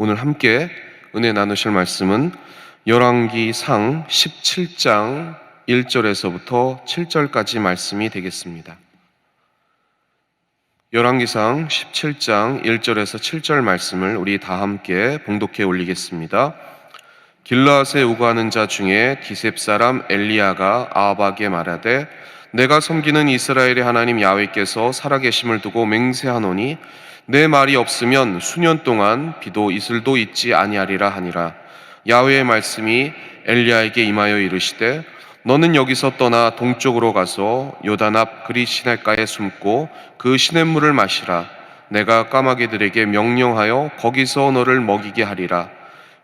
오늘 함께 은혜 나누실 말씀은 열왕기상 17장 1절에서부터 7절까지 말씀이 되겠습니다. 열왕기상 17장 1절에서 7절 말씀을 우리 다 함께 봉독해 올리겠습니다. 길르앗에 우거하는 자 중에 디셉 사람 엘리야가 아합에게 말하되 내가 섬기는 이스라엘의 하나님 야훼께서 살아계심을 두고 맹세하노니 내 말이 없으면 수년 동안 비도 이슬도 있지 아니하리라 하니라. 야훼의 말씀이 엘리야에게 임하여 이르시되 너는 여기서 떠나 동쪽으로 가서 요단 앞 그릿 시냇가에 숨고 그 시냇물을 마시라. 내가 까마귀들에게 명령하여 거기서 너를 먹이게 하리라.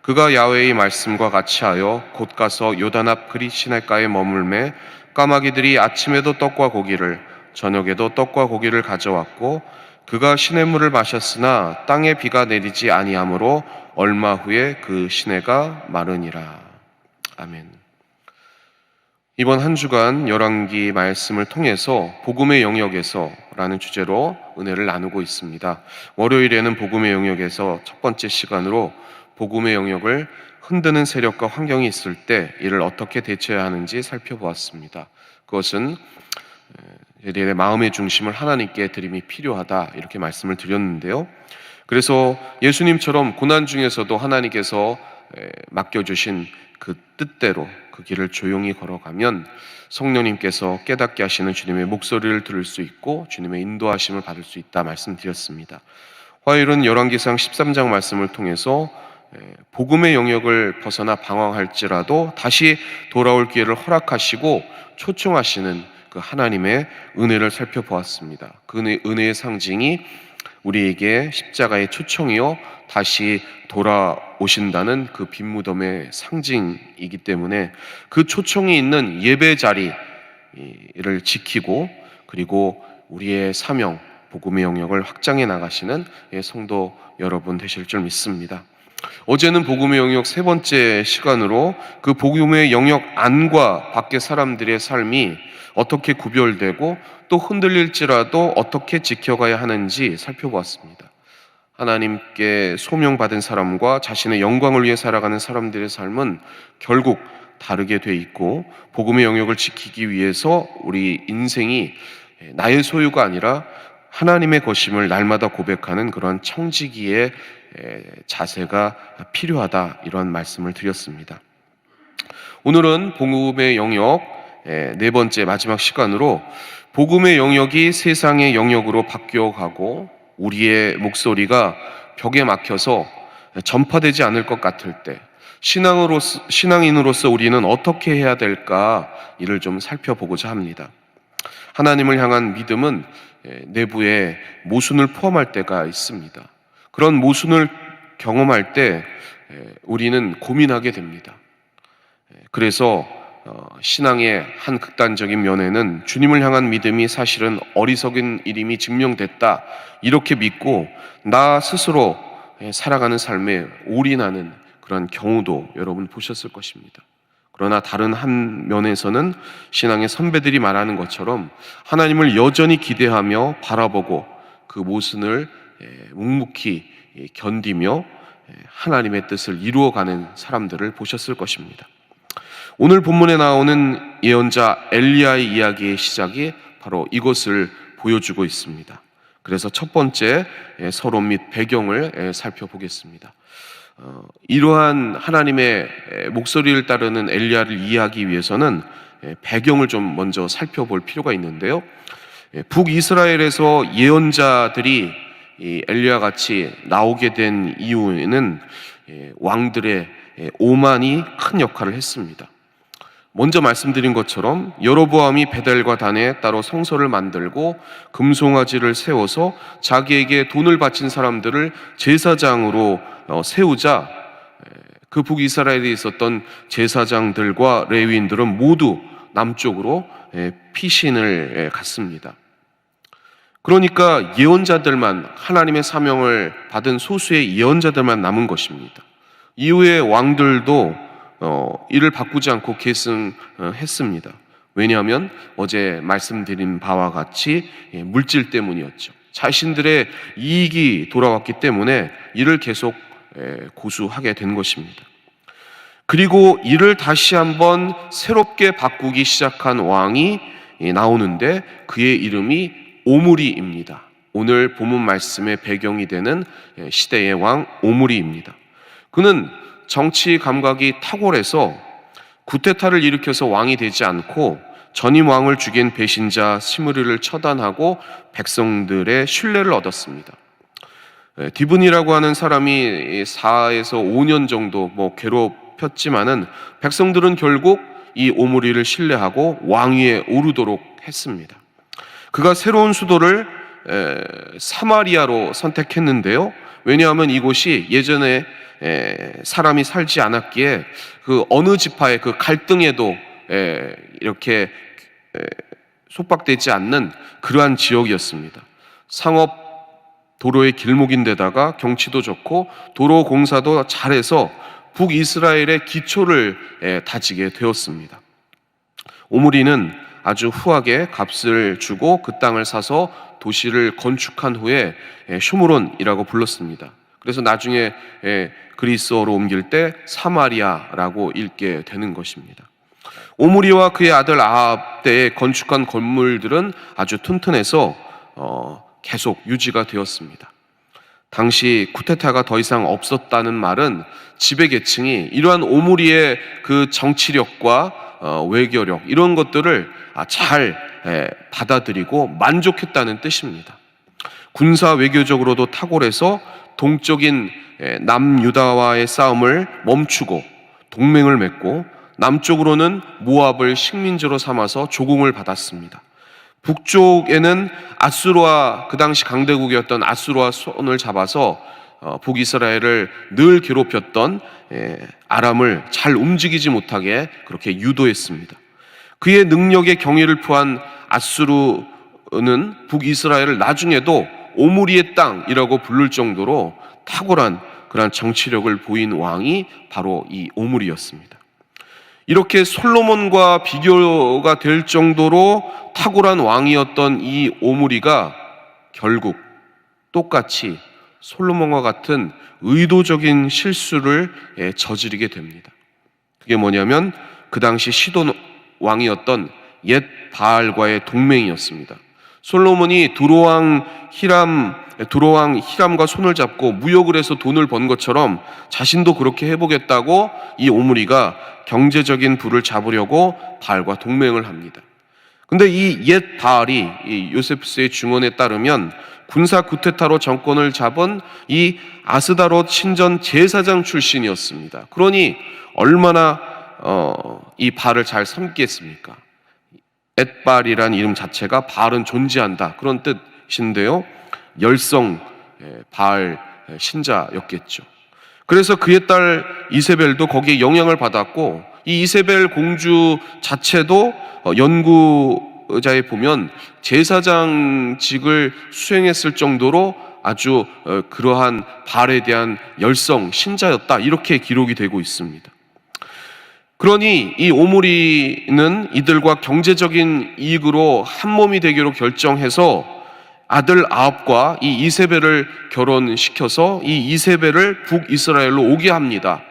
그가 야훼의 말씀과 같이 하여 곧 가서 요단 앞 그릿 시냇가에 머물매 까마귀들이 아침에도 떡과 고기를 저녁에도 떡과 고기를 가져왔고 그가 시냇물을 마셨으나 땅에 비가 내리지 아니하므로 얼마 후에 그 시내가 마르니라. 아멘. 이번 한 주간 열왕기 말씀을 통해서 복음의 영역에서 라는 주제로 은혜를 나누고 있습니다. 월요일에는 복음의 영역에서 첫 번째 시간으로 복음의 영역을 흔드는 세력과 환경이 있을 때 이를 어떻게 대처해야 하는지 살펴보았습니다. 그것은 내 마음의 중심을 하나님께 드림이 필요하다 이렇게 말씀을 드렸는데요. 그래서 예수님처럼 고난 중에서도 하나님께서 맡겨주신 그 뜻대로 그 길을 조용히 걸어가면 성령님께서 깨닫게 하시는 주님의 목소리를 들을 수 있고 주님의 인도하심을 받을 수 있다 말씀드렸습니다. 화요일은 열왕기상 13장 말씀을 통해서 복음의 영역을 벗어나 방황할지라도 다시 돌아올 기회를 허락하시고 초청하시는 그 하나님의 은혜를 살펴보았습니다. 그 은혜의 상징이 우리에게 십자가의 초청이요 다시 돌아오신다는 그 빈무덤의 상징이기 때문에 그 초청이 있는 예배 자리를 지키고 그리고 우리의 사명, 복음의 영역을 확장해 나가시는 성도 여러분 되실 줄 믿습니다. 어제는 복음의 영역 세 번째 시간으로 그 복음의 영역 안과 밖의 사람들의 삶이 어떻게 구별되고 또 흔들릴지라도 어떻게 지켜가야 하는지 살펴보았습니다. 하나님께 소명받은 사람과 자신의 영광을 위해 살아가는 사람들의 삶은 결국 다르게 돼 있고 복음의 영역을 지키기 위해서 우리 인생이 나의 소유가 아니라 하나님의 것임을 날마다 고백하는 그런 청지기의 자세가 필요하다 이런 말씀을 드렸습니다. 오늘은 복음의 영역 네 번째 마지막 시간으로 복음의 영역이 세상의 영역으로 바뀌어가고 우리의 목소리가 벽에 막혀서 전파되지 않을 것 같을 때 신앙인으로서 우리는 어떻게 해야 될까 이를 좀 살펴보고자 합니다. 하나님을 향한 믿음은 내부에 모순을 포함할 때가 있습니다. 그런 모순을 경험할 때 우리는 고민하게 됩니다. 그래서 신앙의 한 극단적인 면에는 주님을 향한 믿음이 사실은 어리석은 일임이 증명됐다 이렇게 믿고 나 스스로 살아가는 삶에 올인하는 그런 경우도 여러분 보셨을 것입니다. 그러나 다른 한 면에서는 신앙의 선배들이 말하는 것처럼 하나님을 여전히 기대하며 바라보고 그 모순을 묵묵히 견디며 하나님의 뜻을 이루어가는 사람들을 보셨을 것입니다. 오늘 본문에 나오는 예언자 엘리야의 이야기의 시작이 바로 이것을 보여주고 있습니다. 그래서 첫 번째 서론 및 배경을 살펴보겠습니다. 이러한 하나님의 목소리를 따르는 엘리야를 이해하기 위해서는 배경을 좀 먼저 살펴볼 필요가 있는데요. 북이스라엘에서 예언자들이 엘리야 같이 나오게 된 이유에는 왕들의 오만이 큰 역할을 했습니다. 먼저 말씀드린 것처럼 여로보암이 베델과 단에 따로 성소를 만들고 금송아지를 세워서 자기에게 돈을 바친 사람들을 제사장으로 세우자 그 북이스라엘에 있었던 제사장들과 레위인들은 모두 남쪽으로 피신을 갔습니다. 그러니까 예언자들만 하나님의 사명을 받은 소수의 예언자들만 남은 것입니다. 이후의 왕들도 이를 바꾸지 않고 계승했습니다. 왜냐하면 어제 말씀드린 바와 같이 물질 때문이었죠. 자신들의 이익이 돌아왔기 때문에 이를 계속 고수하게 된 것입니다. 그리고 이를 다시 한번 새롭게 바꾸기 시작한 왕이 나오는데 그의 이름이 오므리입니다. 오늘 본문 말씀의 배경이 되는 시대의 왕 오므리입니다. 그는 정치 감각이 탁월해서 구테타를 일으켜서 왕이 되지 않고 전임 왕을 죽인 배신자 시므리를 처단하고 백성들의 신뢰를 얻었습니다. 디분이라고 하는 사람이 4에서 5년 정도 괴롭혔지만은 백성들은 결국 이 오므리를 신뢰하고 왕위에 오르도록 했습니다. 그가 새로운 수도를 사마리아로 선택했는데요. 왜냐하면 이곳이 예전에 사람이 살지 않았기에 그 어느 지파의 그 갈등에도 이렇게 속박되지 않는 그러한 지역이었습니다. 상업 도로의 길목인데다가 경치도 좋고 도로 공사도 잘해서 북이스라엘의 기초를 다지게 되었습니다. 오므리는 아주 후하게 값을 주고 그 땅을 사서 도시를 건축한 후에 쇼므론이라고 불렀습니다. 그래서 나중에 그리스어로 옮길 때 사마리아라고 읽게 되는 것입니다. 오므리와 그의 아들 아합 때에 건축한 건물들은 아주 튼튼해서 계속 유지가 되었습니다. 당시 쿠데타가 더 이상 없었다는 말은 지배계층이 이러한 오므리의 그 정치력과 외교력 이런 것들을 잘 받아들이고 만족했다는 뜻입니다. 군사 외교적으로도 탁월해서 동쪽인 남유다와의 싸움을 멈추고 동맹을 맺고 남쪽으로는 모압을 식민지로 삼아서 조공을 받았습니다. 북쪽에는 아수르와 그 당시 강대국이었던 아수르와 손을 잡아서 북이스라엘을 늘 괴롭혔던 아람을 잘 움직이지 못하게 그렇게 유도했습니다. 그의 능력에 경의를 표한 아수르는 북이스라엘을 나중에도 오므리의 땅이라고 부를 정도로 탁월한 그런 정치력을 보인 왕이 바로 이 오므리였습니다. 이렇게 솔로몬과 비교가 될 정도로 탁월한 왕이었던 이 오므리가 결국 똑같이 솔로몬과 같은 의도적인 실수를 저지르게 됩니다. 그게 뭐냐면 그 당시 시돈 왕이었던 옛 바알과의 동맹이었습니다. 솔로몬이 두로왕 히람과 손을 잡고 무역을 해서 돈을 번 것처럼 자신도 그렇게 해보겠다고 이 오므리가 경제적인 부를 잡으려고 바알과 동맹을 합니다. 근데 이 옛 바알이 이 요세푸스의 증언에 따르면 군사 쿠데타로 정권을 잡은 이 아스다롯 신전 제사장 출신이었습니다. 그러니 얼마나 이 바알을 잘 섬기겠습니까? 엣바알이라는 이름 자체가 바알은 존재한다 그런 뜻인데요. 열성 바알 신자였겠죠. 그래서 그의 딸 이세벨도 거기에 영향을 받았고 이 이세벨 공주 자체도 연구자에 보면 제사장직을 수행했을 정도로 아주 그러한 바알에 대한 열성 신자였다 이렇게 기록이 되고 있습니다. 그러니 이 오므리는 이들과 경제적인 이익으로 한몸이 되기로 결정해서 아들 아합과 이 이세벨을 결혼시켜서 이 이세벨을 북이스라엘로 오게 합니다.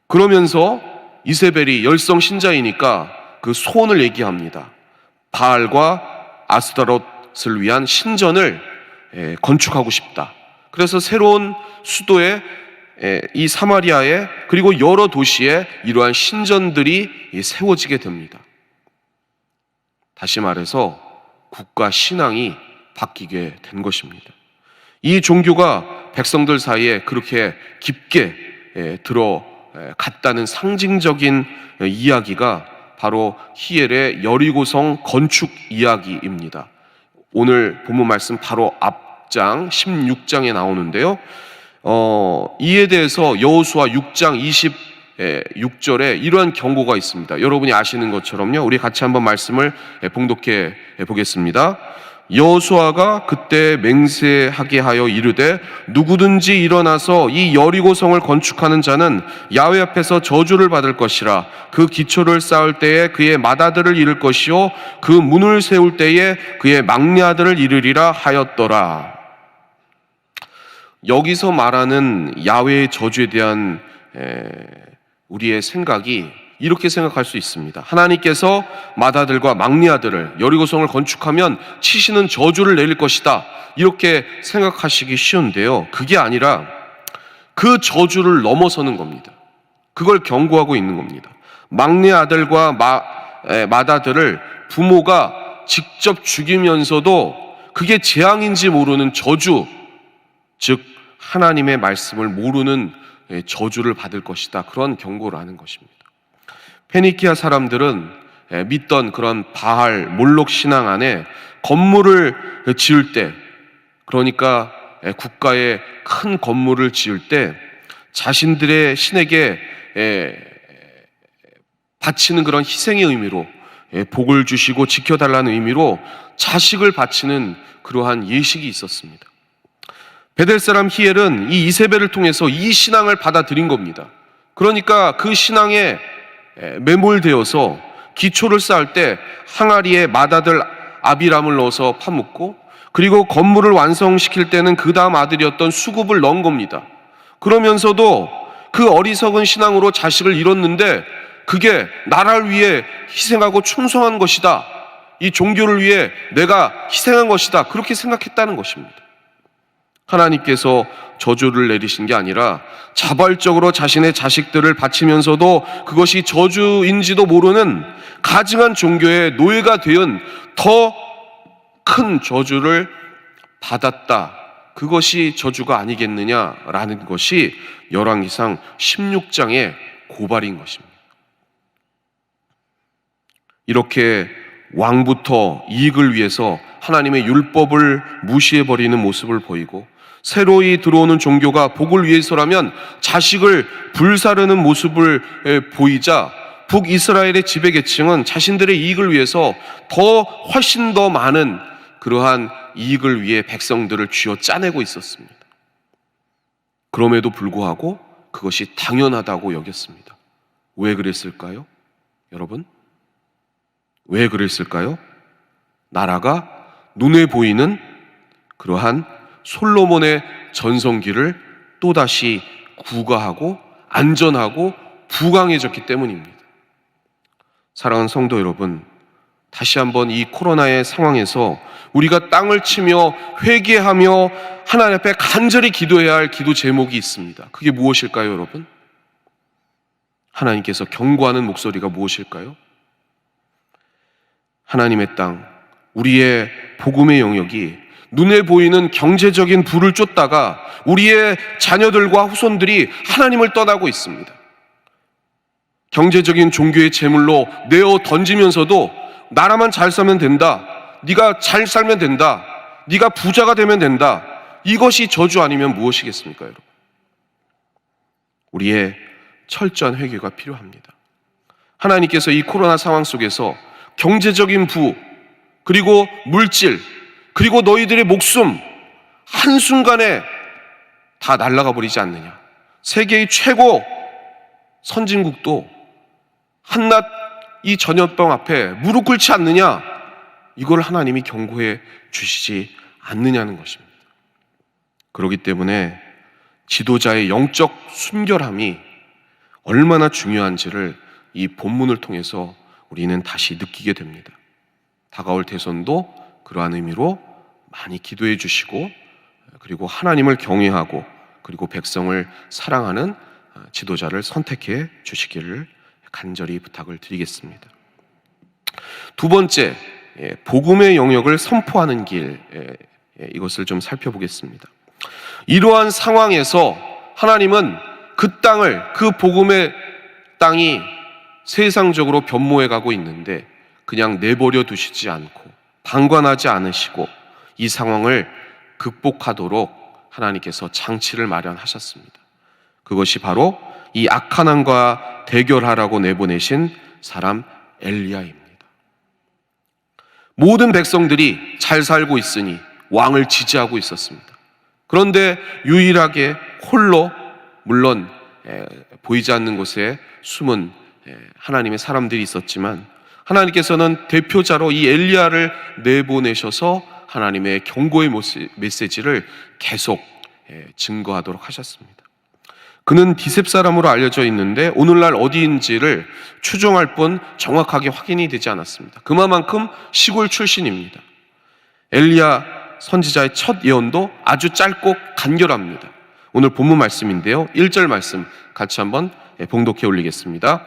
그러면서 이세벨이 열성 신자이니까 그 소원을 얘기합니다. 바알과 아스타롯을 위한 신전을 건축하고 싶다. 그래서 새로운 수도에 이 사마리아에 그리고 여러 도시에 이러한 신전들이 세워지게 됩니다. 다시 말해서 국가 신앙이 바뀌게 된 것입니다. 이 종교가 백성들 사이에 그렇게 깊게 들어갔다는 상징적인 이야기가 바로 히엘의 여리고성 건축 이야기입니다. 오늘 본문 말씀 바로 앞장 16장에 나오는데요. 이에 대해서 여호수아 6장 26절에 이러한 경고가 있습니다. 여러분이 아시는 것처럼요. 우리 같이 한번 말씀을 봉독해 보겠습니다. 여호수아가 그때 맹세하게 하여 이르되 누구든지 일어나서 이 여리고성을 건축하는 자는 야훼 앞에서 저주를 받을 것이라. 그 기초를 쌓을 때에 그의 맏아들을 이룰 것이요 그 문을 세울 때에 그의 막내 아들을 이르리라 하였더라. 여기서 말하는 야훼의 저주에 대한 우리의 생각이 이렇게 생각할 수 있습니다. 하나님께서 맏아들과 막내아들을 여리고성을 건축하면 치시는 저주를 내릴 것이다, 이렇게 생각하시기 쉬운데요, 그게 아니라 그 저주를 넘어서는 겁니다. 그걸 경고하고 있는 겁니다. 막내아들과 맏아들을 부모가 직접 죽이면서도 그게 재앙인지 모르는 저주, 즉 하나님의 말씀을 모르는 저주를 받을 것이다, 그런 경고를 하는 것입니다. 페니키아 사람들은 믿던 그런 바알, 몰록 신앙 안에 건물을 지을 때, 그러니까 국가에 큰 건물을 지을 때 자신들의 신에게 바치는 그런 희생의 의미로, 복을 주시고 지켜달라는 의미로 자식을 바치는 그러한 예식이 있었습니다. 베델 사람 히엘은 이 이세벨을 통해서 이 신앙을 받아들인 겁니다. 그러니까 그 신앙에 매몰되어서 기초를 쌓을 때 항아리에 맏아들 아비람을 넣어서 파묻고, 그리고 건물을 완성시킬 때는 그 다음 아들이었던 수굽을 넣은 겁니다. 그러면서도 그 어리석은 신앙으로 자식을 잃었는데 그게 나라를 위해 희생하고 충성한 것이다, 이 종교를 위해 내가 희생한 것이다, 그렇게 생각했다는 것입니다. 하나님께서 저주를 내리신 게 아니라 자발적으로 자신의 자식들을 바치면서도 그것이 저주인지도 모르는 가증한 종교의 노예가 되은 더 큰 저주를 받았다, 그것이 저주가 아니겠느냐라는 것이 열왕기상 16장의 고발인 것입니다. 이렇게 왕부터 이익을 위해서 하나님의 율법을 무시해버리는 모습을 보이고, 새로이 들어오는 종교가 복을 위해서라면 자식을 불사르는 모습을 보이자 북이스라엘의 지배계층은 자신들의 이익을 위해서 훨씬 더 많은 그러한 이익을 위해 백성들을 쥐어 짜내고 있었습니다. 그럼에도 불구하고 그것이 당연하다고 여겼습니다. 왜 그랬을까요? 여러분, 왜 그랬을까요? 나라가 눈에 보이는 그러한 솔로몬의 전성기를 또다시 구가하고 안전하고 부강해졌기 때문입니다. 사랑하는 성도 여러분, 다시 한번 이 코로나의 상황에서 우리가 땅을 치며 회개하며 하나님 앞에 간절히 기도해야 할 기도 제목이 있습니다. 그게 무엇일까요, 여러분? 하나님께서 경고하는 목소리가 무엇일까요? 하나님의 땅, 우리의 복음의 영역이 눈에 보이는 경제적인 부를 쫓다가 우리의 자녀들과 후손들이 하나님을 떠나고 있습니다. 경제적인 종교의 제물로 내어 던지면서도 나라만 잘 살면 된다, 네가 잘 살면 된다, 네가 부자가 되면 된다, 이것이 저주 아니면 무엇이겠습니까, 여러분? 우리의 철저한 회개가 필요합니다. 하나님께서 이 코로나 상황 속에서 경제적인 부, 그리고 물질, 그리고 너희들의 목숨 한순간에 다 날아가 버리지 않느냐, 세계의 최고 선진국도 한낱 이 전염병 앞에 무릎 꿇지 않느냐, 이걸 하나님이 경고해 주시지 않느냐는 것입니다. 그렇기 때문에 지도자의 영적 순결함이 얼마나 중요한지를 이 본문을 통해서 우리는 다시 느끼게 됩니다. 다가올 대선도 그러한 의미로 많이 기도해 주시고, 그리고 하나님을 경외하고 그리고 백성을 사랑하는 지도자를 선택해 주시기를 간절히 부탁을 드리겠습니다. 두 번째, 복음의 영역을 선포하는 길, 이것을 좀 살펴보겠습니다. 이러한 상황에서 하나님은 그 땅을, 그 복음의 땅이 세상적으로 변모해 가고 있는데 그냥 내버려 두시지 않고 방관하지 않으시고 이 상황을 극복하도록 하나님께서 장치를 마련하셨습니다. 그것이 바로 이 악한 왕과 대결하라고 내보내신 사람 엘리야입니다. 모든 백성들이 잘 살고 있으니 왕을 지지하고 있었습니다. 그런데 유일하게 홀로, 물론 보이지 않는 곳에 숨은 하나님의 사람들이 있었지만 하나님께서는 대표자로 이 엘리야를 내보내셔서 하나님의 경고의 메시지를 계속 증거하도록 하셨습니다. 그는 디셉 사람으로 알려져 있는데 오늘날 어디인지를 추정할 뿐 정확하게 확인이 되지 않았습니다. 그만큼 시골 출신입니다. 엘리야 선지자의 첫 예언도 아주 짧고 간결합니다. 오늘 본문 말씀인데요, 1절 말씀 같이 한번 봉독해 올리겠습니다.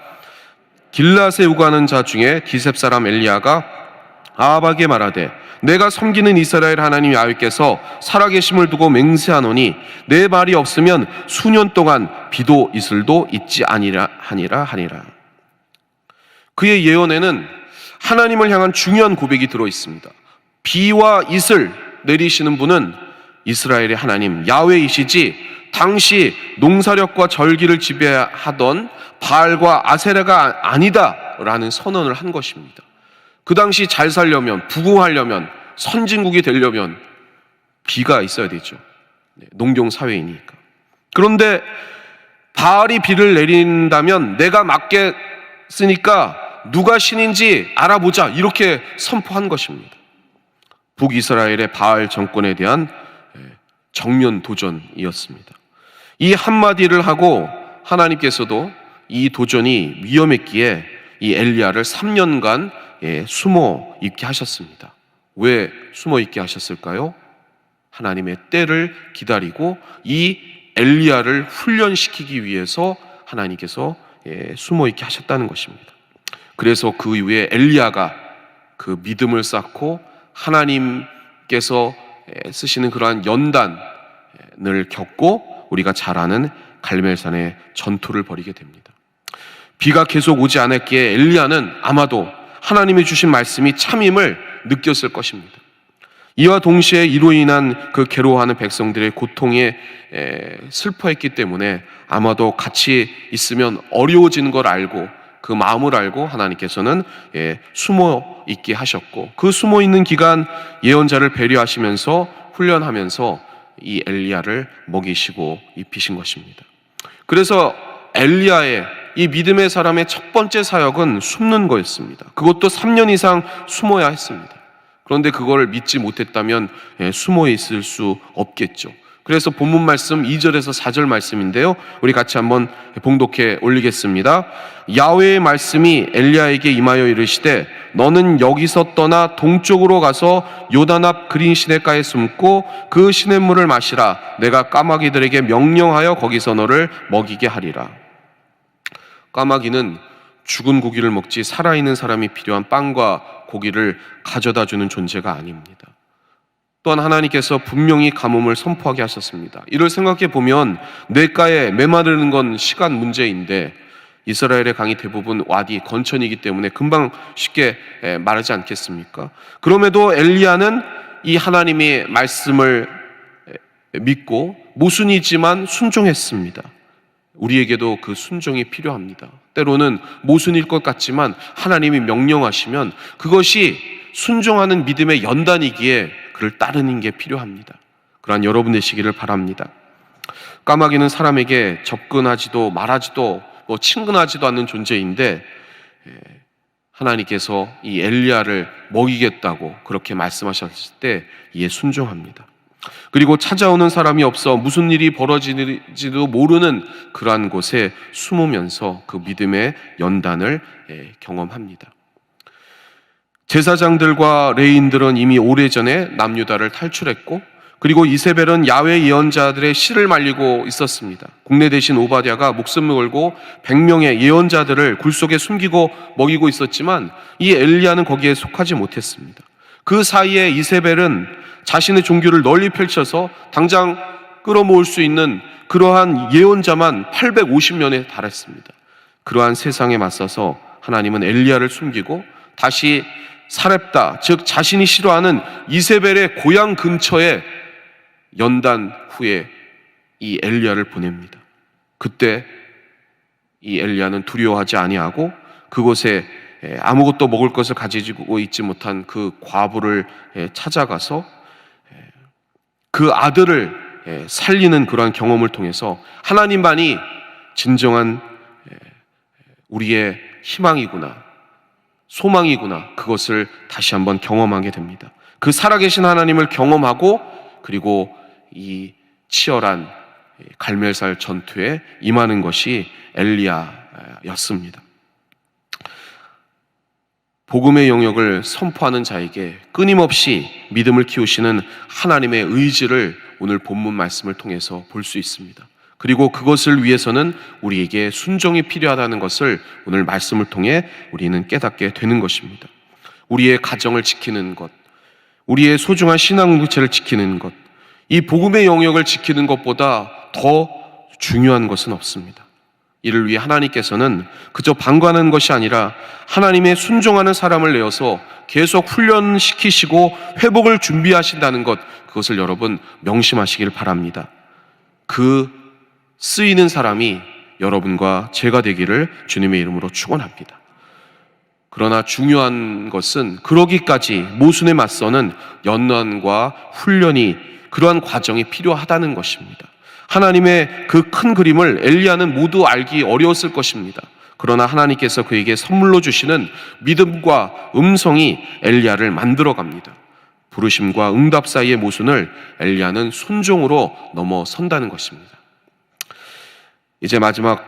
길앗에 우거하는 자 중에 디셉 사람 엘리야가 아합에게 말하되 내가 섬기는 이스라엘 하나님 야훼께서 살아계심을 두고 맹세하노니 내 말이 없으면 수년 동안 비도 이슬도 있지 아니라 하니라. 그의 예언에는 하나님을 향한 중요한 고백이 들어 있습니다. 비와 이슬 내리시는 분은 이스라엘의 하나님 야훼이시지 당시 농사력과 절기를 지배하던 바알과 아세라가 아니다라는 선언을 한 것입니다. 그 당시 잘 살려면, 부흥하려면, 선진국이 되려면 비가 있어야 되죠. 농경 사회이니까. 그런데 바알이 비를 내린다면 내가 막겠으니까 누가 신인지 알아보자, 이렇게 선포한 것입니다. 북이스라엘의 바알 정권에 대한 정면 도전이었습니다. 이 한마디를 하고 하나님께서도 이 도전이 위험했기에 이 엘리야를 3년간 숨어 있게 하셨습니다. 왜 숨어 있게 하셨을까요? 하나님의 때를 기다리고 이 엘리야를 훈련시키기 위해서 하나님께서 숨어 있게 하셨다는 것입니다. 그래서 그 이후에 엘리야가 그 믿음을 쌓고 하나님께서 쓰시는 그러한 연단을 겪고 우리가 잘 아는 갈멜산의 전투를 벌이게 됩니다. 비가 계속 오지 않았기에 엘리야는 아마도 하나님이 주신 말씀이 참임을 느꼈을 것입니다. 이와 동시에 이로 인한 그 괴로워하는 백성들의 고통에 슬퍼했기 때문에 아마도 같이 있으면 어려워지는 걸 알고 그 마음을 알고 하나님께서는 숨어 있게 하셨고, 그 숨어 있는 기간 예언자를 배려하시면서 훈련하면서 이 엘리야를 먹이시고 입히신 것입니다. 그래서 엘리야의 이 믿음의 사람의 첫 번째 사역은 숨는 거였습니다. 그것도 3년 이상 숨어야 했습니다. 그런데 그걸 믿지 못했다면 숨어 있을 수 없겠죠. 그래서 본문 말씀 2절에서 4절 말씀인데요, 우리 같이 한번 봉독해 올리겠습니다. 야훼의 말씀이 엘리야에게 임하여 이르시되 너는 여기서 떠나 동쪽으로 가서 요단 앞 그린 시냇가에 숨고 그 시냇물을 마시라. 내가 까마귀들에게 명령하여 거기서 너를 먹이게 하리라. 까마귀는 죽은 고기를 먹지 살아있는 사람이 필요한 빵과 고기를 가져다 주는 존재가 아닙니다. 또한 하나님께서 분명히 가뭄을 선포하게 하셨습니다. 이를 생각해 보면 냇가에 메마르는 건 시간 문제인데 이스라엘의 강이 대부분 와디, 건천이기 때문에 금방 쉽게 마르지 않겠습니까? 그럼에도 엘리야는 이 하나님의 말씀을 믿고 모순이지만 순종했습니다. 우리에게도 그 순종이 필요합니다. 때로는 모순일 것 같지만 하나님이 명령하시면 그것이 순종하는 믿음의 연단이기에 그를 따르는 게 필요합니다. 그러한 여러분 되시기를 바랍니다. 까마귀는 사람에게 접근하지도 말하지도 친근하지도 않는 존재인데 하나님께서 이 엘리야를 먹이겠다고 그렇게 말씀하셨을 때 이에 순종합니다. 그리고 찾아오는 사람이 없어 무슨 일이 벌어지는지도 모르는 그러한 곳에 숨으면서 그 믿음의 연단을 경험합니다. 제사장들과 레위인들은 이미 오래전에 남유다를 탈출했고, 그리고 이세벨은 야훼 예언자들의 씨를 말리고 있었습니다. 국내 대신 오바댜가 목숨을 걸고 100명의 예언자들을 굴속에 숨기고 먹이고 있었지만 이 엘리야는 거기에 속하지 못했습니다. 그 사이에 이세벨은 자신의 종교를 널리 펼쳐서 당장 끌어모을 수 있는 그러한 예언자만 850명에 달했습니다. 그러한 세상에 맞서서 하나님은 엘리야를 숨기고 다시 사렙다, 즉 자신이 싫어하는 이세벨의 고향 근처에 연단 후에 이 엘리야를 보냅니다. 그때 이 엘리야는 두려워하지 아니하고 그곳에 아무것도 먹을 것을 가지고 있지 못한 그 과부를 찾아가서 그 아들을 살리는 그러한 경험을 통해서 하나님만이 진정한 우리의 희망이구나, 소망이구나, 그것을 다시 한번 경험하게 됩니다. 그 살아계신 하나님을 경험하고 그리고 이 치열한 갈멜살 전투에 임하는 것이 엘리야였습니다. 복음의 영역을 선포하는 자에게 끊임없이 믿음을 키우시는 하나님의 의지를 오늘 본문 말씀을 통해서 볼 수 있습니다. 그리고 그것을 위해서는 우리에게 순종이 필요하다는 것을 오늘 말씀을 통해 우리는 깨닫게 되는 것입니다. 우리의 가정을 지키는 것, 우리의 소중한 신앙 공동체를 지키는 것, 이 복음의 영역을 지키는 것보다 더 중요한 것은 없습니다. 이를 위해 하나님께서는 그저 방관하는 것이 아니라 하나님의 순종하는 사람을 내어서 계속 훈련시키시고 회복을 준비하신다는 것, 그것을 여러분 명심하시길 바랍니다. 그 쓰이는 사람이 여러분과 제가 되기를 주님의 이름으로 축원합니다. 그러나 중요한 것은 그러기까지 모순에 맞서는 연단과 훈련이, 그러한 과정이 필요하다는 것입니다. 하나님의 그 큰 그림을 엘리야는 모두 알기 어려웠을 것입니다. 그러나 하나님께서 그에게 선물로 주시는 믿음과 음성이 엘리야를 만들어갑니다. 부르심과 응답 사이의 모순을 엘리야는 순종으로 넘어선다는 것입니다. 이제 마지막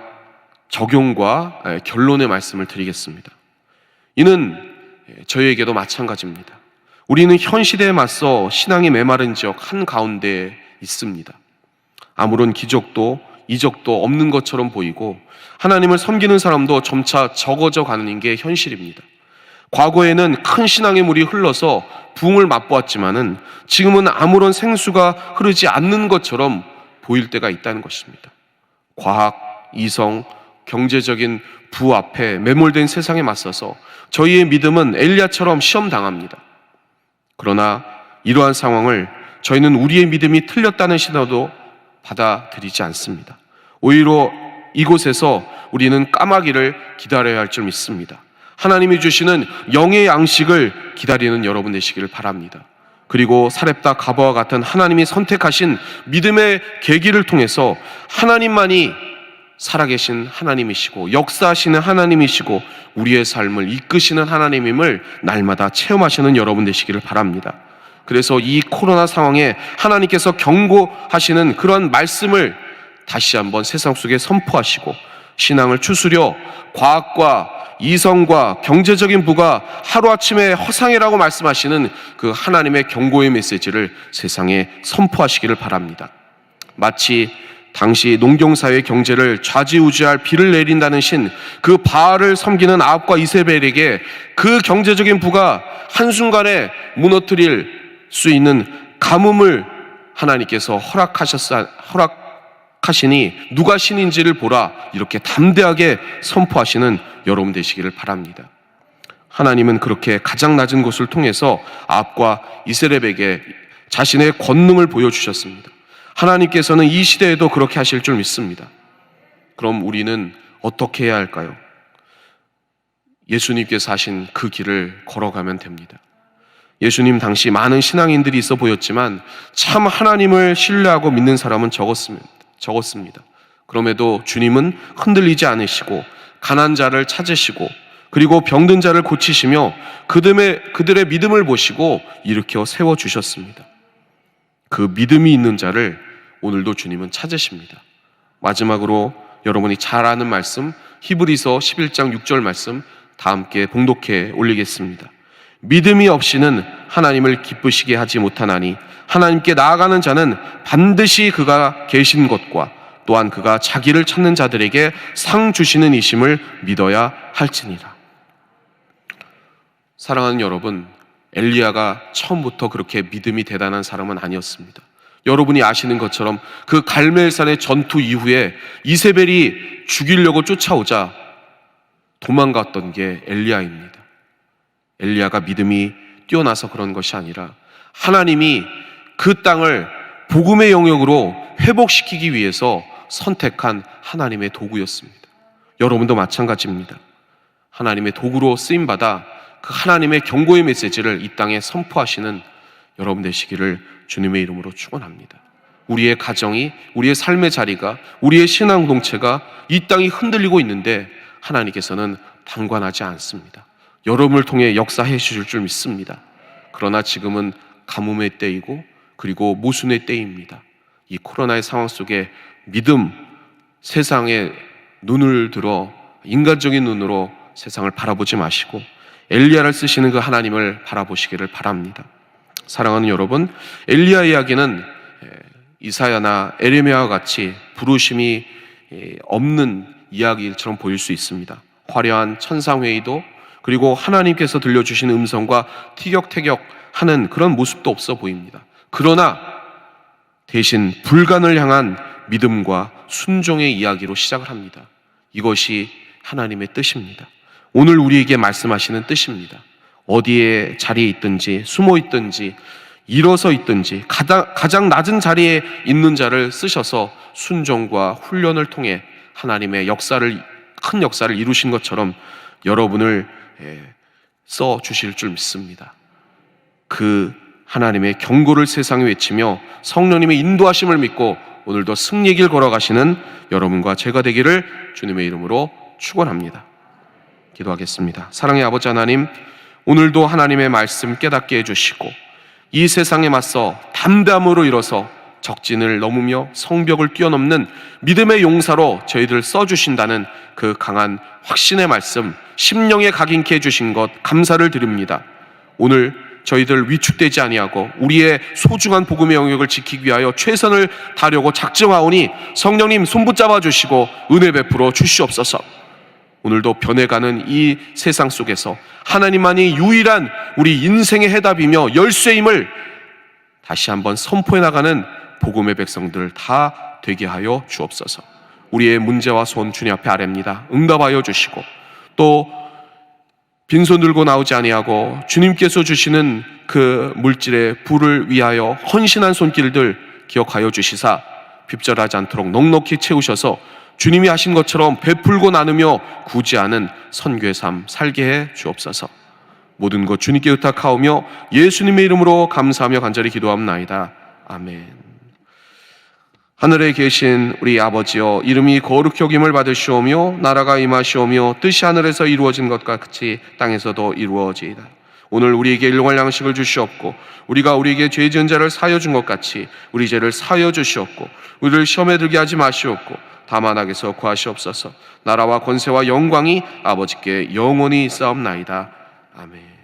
적용과 결론의 말씀을 드리겠습니다. 이는 저희에게도 마찬가지입니다. 우리는 현 시대에 맞서 신앙이 메마른 지역 한가운데에 있습니다. 아무런 기적도 이적도 없는 것처럼 보이고 하나님을 섬기는 사람도 점차 적어져 가는 게 현실입니다. 과거에는 큰 신앙의 물이 흘러서 부흥을 맛보았지만은 지금은 아무런 생수가 흐르지 않는 것처럼 보일 때가 있다는 것입니다. 과학, 이성, 경제적인 부 앞에 매몰된 세상에 맞서서 저희의 믿음은 엘리야처럼 시험당합니다. 그러나 이러한 상황을 저희는 우리의 믿음이 틀렸다는 신호도 받아들이지 않습니다. 오히려 이곳에서 우리는 까마귀를 기다려야 할 줄 믿습니다. 하나님이 주시는 영의 양식을 기다리는 여러분 되시기를 바랍니다. 그리고 사렙다 가버와 같은 하나님이 선택하신 믿음의 계기를 통해서 하나님만이 살아계신 하나님이시고 역사하시는 하나님이시고 우리의 삶을 이끄시는 하나님임을 날마다 체험하시는 여러분 되시기를 바랍니다. 그래서 이 코로나 상황에 하나님께서 경고하시는 그런 말씀을 다시 한번 세상 속에 선포하시고 신앙을 추스려 과학과 이성과 경제적인 부가 하루아침에 허상이라고 말씀하시는 그 하나님의 경고의 메시지를 세상에 선포하시기를 바랍니다. 마치 당시 농경사회의 경제를 좌지우지할 비를 내린다는 신, 그 바알을 섬기는 아합과 이세벨에게 그 경제적인 부가 한순간에 무너뜨릴 수 있는 가뭄을 하나님께서 허락하시니 누가 신인지를 보라, 이렇게 담대하게 선포하시는 여러분 되시기를 바랍니다. 하나님은 그렇게 가장 낮은 곳을 통해서 아합과 이세벨에게 자신의 권능을 보여주셨습니다. 하나님께서는 이 시대에도 그렇게 하실 줄 믿습니다. 그럼 우리는 어떻게 해야 할까요? 예수님께서 하신 그 길을 걸어가면 됩니다. 예수님 당시 많은 신앙인들이 있어 보였지만 참 하나님을 신뢰하고 믿는 사람은 적었습니다. 그럼에도 주님은 흔들리지 않으시고 가난한 자를 찾으시고 그리고 병든 자를 고치시며 그들의 믿음을 보시고 일으켜 세워주셨습니다. 그 믿음이 있는 자를 오늘도 주님은 찾으십니다. 마지막으로 여러분이 잘 아는 말씀, 히브리서 11장 6절 말씀 다 함께 봉독해 올리겠습니다. 믿음이 없이는 하나님을 기쁘시게 하지 못하나니 하나님께 나아가는 자는 반드시 그가 계신 것과 또한 그가 자기를 찾는 자들에게 상 주시는 이심을 믿어야 할지니라. 사랑하는 여러분, 엘리야가 처음부터 그렇게 믿음이 대단한 사람은 아니었습니다. 여러분이 아시는 것처럼 그 갈멜산의 전투 이후에 이세벨이 죽이려고 쫓아오자 도망갔던 게 엘리야입니다. 엘리야가 믿음이 뛰어나서 그런 것이 아니라 하나님이 그 땅을 복음의 영역으로 회복시키기 위해서 선택한 하나님의 도구였습니다. 여러분도 마찬가지입니다. 하나님의 도구로 쓰임받아 그 하나님의 경고의 메시지를 이 땅에 선포하시는 여러분 되시기를 주님의 이름으로 축원합니다. 우리의 가정이, 우리의 삶의 자리가, 우리의 신앙 공동체가 이 땅이 흔들리고 있는데 하나님께서는 방관하지 않습니다. 여러분을 통해 역사해 주실 줄 믿습니다. 그러나 지금은 가뭄의 때이고 그리고 모순의 때입니다. 이 코로나의 상황 속에 믿음, 세상에 눈을 들어 인간적인 눈으로 세상을 바라보지 마시고 엘리야를 쓰시는 그 하나님을 바라보시기를 바랍니다. 사랑하는 여러분, 엘리야 이야기는 이사야나 에레미야와 같이 부르심이 없는 이야기처럼 보일 수 있습니다. 화려한 천상회의도, 그리고 하나님께서 들려주신 음성과 티격태격하는 그런 모습도 없어 보입니다. 그러나 대신 불간을 향한 믿음과 순종의 이야기로 시작을 합니다. 이것이 하나님의 뜻입니다. 오늘 우리에게 말씀하시는 뜻입니다. 어디에 자리에 있든지 숨어 있든지 일어서 있든지 가장 낮은 자리에 있는 자를 쓰셔서 순종과 훈련을 통해 하나님의 큰 역사를 이루신 것처럼 여러분을 써 주실 줄 믿습니다. 그 하나님의 경고를 세상에 외치며 성령님의 인도하심을 믿고 오늘도 승리의 길 걸어가시는 여러분과 제가 되기를 주님의 이름으로 축원합니다. 기도하겠습니다. 사랑의 아버지 하나님, 오늘도 하나님의 말씀 깨닫게 해주시고 이 세상에 맞서 담대함으로 일어서 적진을 넘으며 성벽을 뛰어넘는 믿음의 용사로 저희들을 써주신다는 그 강한 확신의 말씀, 심령에 각인케 해주신 것 감사를 드립니다. 오늘 저희들 위축되지 아니하고 우리의 소중한 복음의 영역을 지키기 위하여 최선을 다하려고 작정하오니 성령님 손붙잡아 주시고 은혜 베풀어 주시옵소서. 오늘도 변해가는 이 세상 속에서 하나님만이 유일한 우리 인생의 해답이며 열쇠임을 다시 한번 선포해 나가는 복음의 백성들 다 되게 하여 주옵소서. 우리의 문제와 소원 주님 앞에 아뢰입니다. 응답하여 주시고 또 빈손 들고 나오지 아니하고 주님께서 주시는 그 물질의 부를 위하여 헌신한 손길들 기억하여 주시사 핍절하지 않도록 넉넉히 채우셔서 주님이 하신 것처럼 베풀고 나누며 구제하는 선교의 삶 살게 해 주옵소서. 모든 것 주님께 의탁하오며 예수님의 이름으로 감사하며 간절히 기도합나이다. 아멘. 하늘에 계신 우리 아버지여, 이름이 거룩히 여김을 받으시오며 나라가 임하시오며 뜻이 하늘에서 이루어진 것 같이 땅에서도 이루어지이다. 오늘 우리에게 일용할 양식을 주시옵고 우리가 우리에게 죄 지은 자를 사하여 준 것 같이 우리 죄를 사하여 주시옵고 우리를 시험에 들게 하지 마시옵고 다만 악에서 구하시옵소서. 나라와 권세와 영광이 아버지께 영원히 있사옵나이다. 아멘.